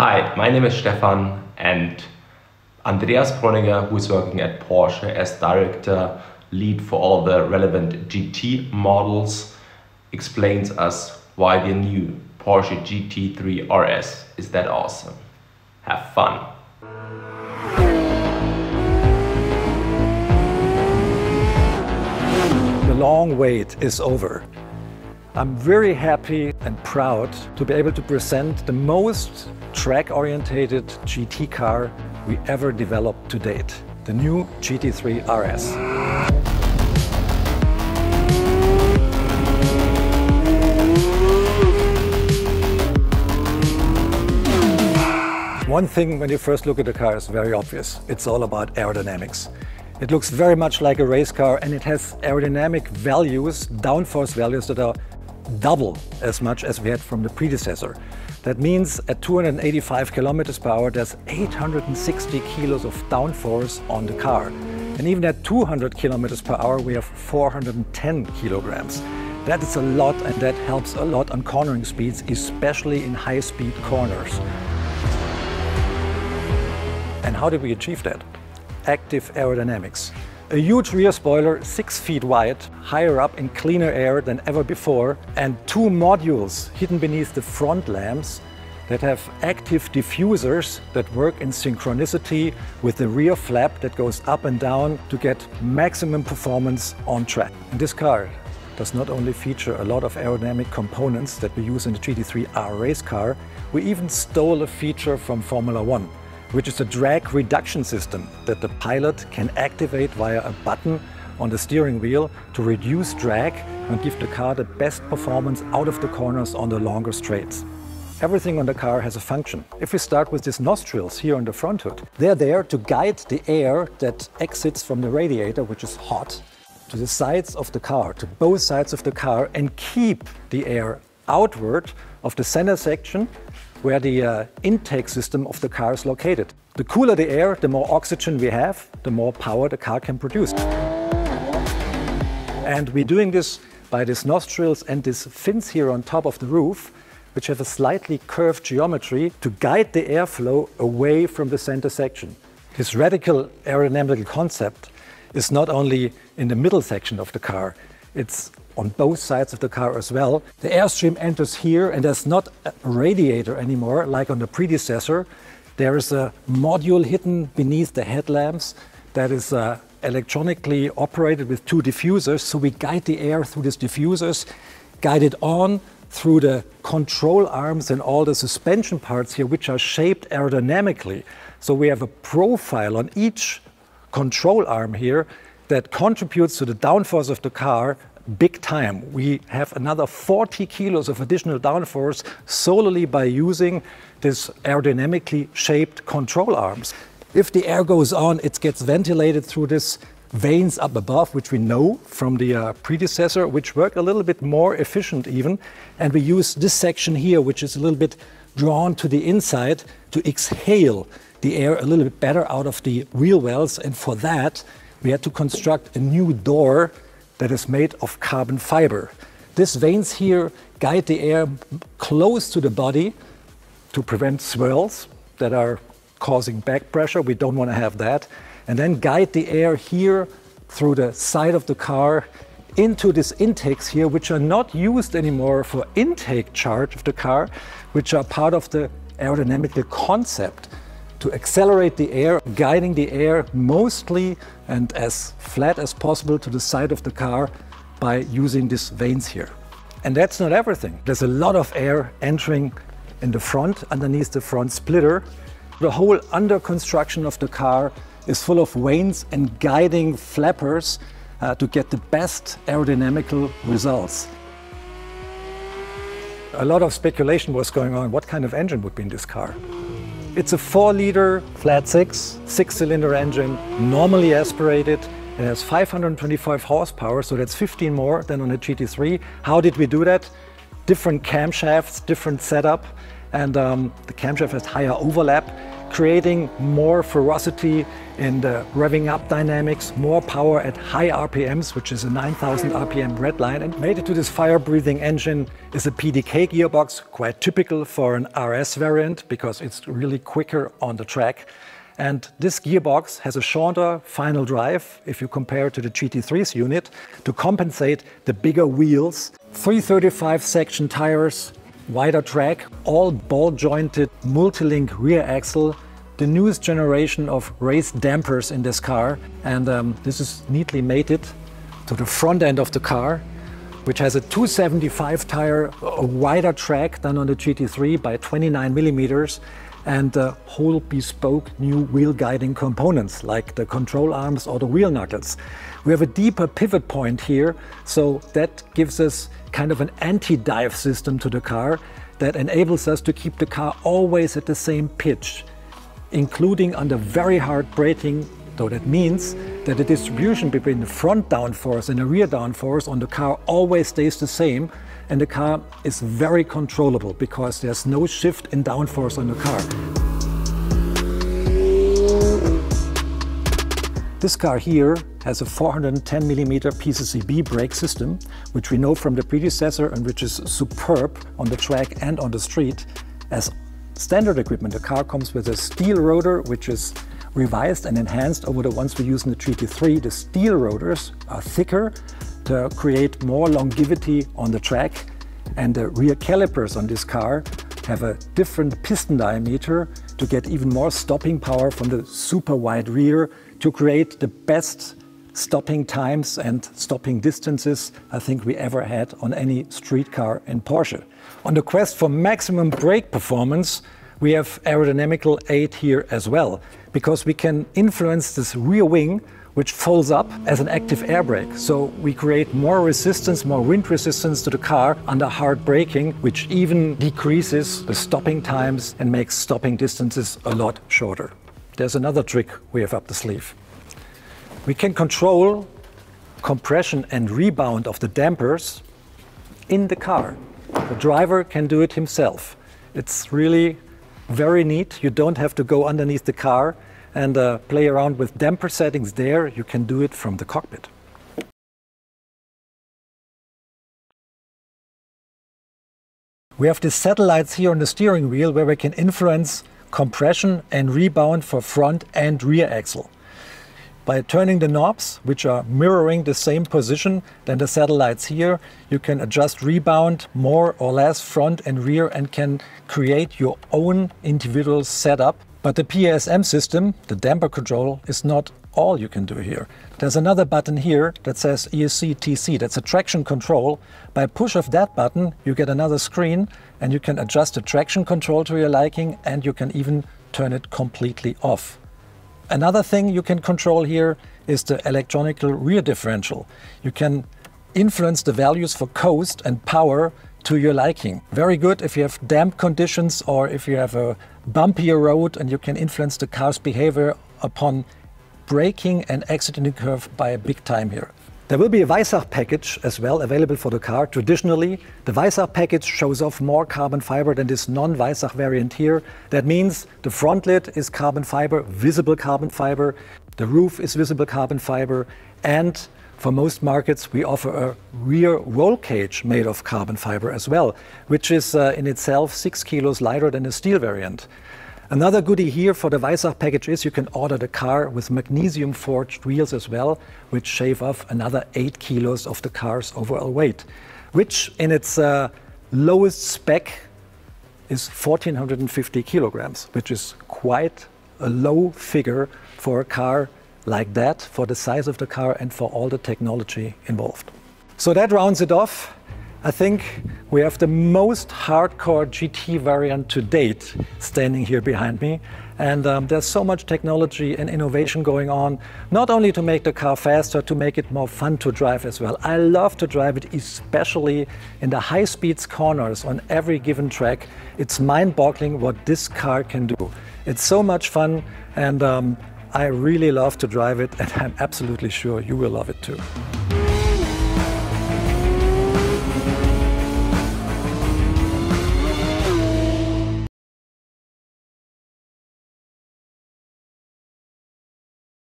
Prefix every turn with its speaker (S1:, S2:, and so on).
S1: Hi, my name is Stefan, and Andreas Breuninger, who is working at Porsche as director lead for all the relevant GT models, explains us why the new Porsche GT3 RS is that awesome. Have fun!
S2: The long wait is over. I'm very happy and proud to be able to present the most track-orientated GT car we ever developed to date, the new GT3 RS. One thing when you first look at the car is very obvious. It's all about aerodynamics. It looks very much like a race car, and it has aerodynamic values, downforce values that are double as much as we had from the predecessor. That means at 285 kilometers per hour, there's 860 kilos of downforce on the car. And even at 200 kilometers per hour, we have 410 kilograms. That is a lot, and that helps a lot on cornering speeds, especially in high-speed corners. And how did we achieve that? Active aerodynamics. A huge rear spoiler, 6 feet wide, higher up in cleaner air than ever before, and 2 modules hidden beneath the front lamps that have active diffusers that work in synchronicity with the rear flap that goes up and down to get maximum performance on track. And this car does not only feature a lot of aerodynamic components that we use in the GT3R race car, we even stole a feature from Formula One, which is a drag reduction system that the pilot can activate via a button on the steering wheel to reduce drag and give the car the best performance out of the corners on the longer straights. Everything on the car has a function. If we start with these nostrils here on the front hood, they're there to guide the air that exits from the radiator, which is hot, to the sides of the car, to both sides of the car, and keep the air outward of the center section where the intake system of the car is located. The cooler the air, the more oxygen we have, the more power the car can produce. And we're doing this by these nostrils and these fins here on top of the roof, which have a slightly curved geometry to guide the airflow away from the center section. This radical aerodynamical concept is not only in the middle section of the car, it's on both sides of the car as well. The airstream enters here, and there's not a radiator anymore like on the predecessor. There is a module hidden beneath the headlamps that is electronically operated with 2 diffusers. So we guide the air through these diffusers, guide it on through the control arms and all the suspension parts here, which are shaped aerodynamically. So we have a profile on each control arm here that contributes to the downforce of the car big time. We have another 40 kilos of additional downforce solely by using this aerodynamically shaped control arms. If the air goes on, it gets ventilated through these vanes up above, which we know from the predecessor, which work a little bit more efficient even. And we use this section here, which is a little bit drawn to the inside, to exhale the air a little bit better out of the wheel wells. And for that, we had to construct a new door that is made of carbon fiber. These vanes here guide the air close to the body to prevent swirls that are causing back pressure. We don't want to have that. And then guide the air here through the side of the car into these intakes here, which are not used anymore for intake charge of the car, which are part of the aerodynamical concept to accelerate the air, guiding the air mostly and as flat as possible to the side of the car by using these vanes here. And that's not everything. There's a lot of air entering in the front, underneath the front splitter. The whole under construction of the car is full of vanes and guiding flappers to get the best aerodynamical results. A lot of speculation was going on what kind of engine would be in this car. It's a 4-liter flat 6-cylinder engine, normally aspirated. It has 525 horsepower, so that's 15 more than on the GT3. How did we do that? Different camshafts, different setup, and the camshaft has higher overlap. creating more ferocity in the revving up dynamics, more power at high RPMs, which is a 9,000 RPM red line. And mated to this fire-breathing engine is a PDK gearbox, quite typical for an RS variant because it's really quicker on the track. And this gearbox has a shorter final drive if you compare it to the GT3's unit to compensate the bigger wheels. 335 section tires, wider track, all ball-jointed multi-link rear axle, the newest generation of raised dampers in this car, and this is neatly mated to the front end of the car, which has a 275 tire, a wider track than on the GT3 by 29 millimeters, and whole bespoke new wheel guiding components like the control arms or the wheel knuckles. We have a deeper pivot point here, so that gives us kind of an anti-dive system to the car that enables us to keep the car always at the same pitch, including under very hard braking, though that means that the distribution between the front downforce and the rear downforce on the car always stays the same, and the car is very controllable because there's no shift in downforce on the car. This car here has a 410mm PCCB brake system, which we know from the predecessor and which is superb on the track and on the street. As standard equipment, the car comes with a steel rotor, which is revised and enhanced over the ones we use in the GT3. The steel rotors are thicker to create more longevity on the track, and the rear calipers on this car have a different piston diameter to get even more stopping power from the super wide rear to create the best stopping times and stopping distances I think we ever had on any street car in Porsche. On the quest for maximum brake performance, we have aerodynamical aid here as well, because we can influence this rear wing, which folds up as an active air brake. So we create more resistance, more wind resistance to the car under hard braking, which even decreases the stopping times and makes stopping distances a lot shorter. There's another trick we have up the sleeve. We can control compression and rebound of the dampers in the car. The driver can do it himself. It's really very neat. You don't have to go underneath the car and play around with damper settings there. You can do it from the cockpit. We have the satellites here on the steering wheel where we can influence compression and rebound for front and rear axle. By turning the knobs, which are mirroring the same position than the satellites here, you can adjust rebound more or less front and rear and can create your own individual setup. But the PASM system, the damper control, is not all you can do here. There's another button here that says ESC TC, that's a traction control. By push of that button, you get another screen and you can adjust the traction control to your liking, and you can even turn it completely off. Another thing you can control here is the electronical rear differential. You can influence the values for coast and power to your liking. Very good if you have damp conditions or if you have a bumpier road, and you can influence the car's behavior upon braking and exiting the curve by a big time here. There will be a Weissach package as well available for the car. Traditionally, the Weissach package shows off more carbon fiber than this non-Weissach variant here. That means the front lid is carbon fiber, visible carbon fiber, the roof is visible carbon fiber, and for most markets we offer a rear roll cage made of carbon fiber as well, which is in itself 6 kilos lighter than the steel variant. Another goodie here for the Weissach package is you can order the car with magnesium forged wheels as well, which shave off another 8 kilos of the car's overall weight, which in its lowest spec is 1450 kilograms, which is quite a low figure for a car like that, for the size of the car and for all the technology involved. So that rounds it off. I think we have the most hardcore GT variant to date standing here behind me. And there's so much technology and innovation going on, not only to make the car faster, to make it more fun to drive as well. I love to drive it, especially in the high speeds corners on every given track. It's mind-boggling what this car can do. It's so much fun, and I really love to drive it, and I'm absolutely sure you will love it too.